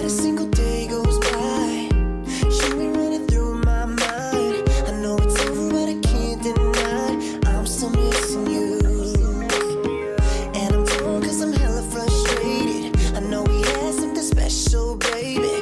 a single day goes by, you be running through my mind. I know it's over, but I can't deny I'm still missing you. And I'm torn 'cause I'm hella frustrated. I know we had something special, baby.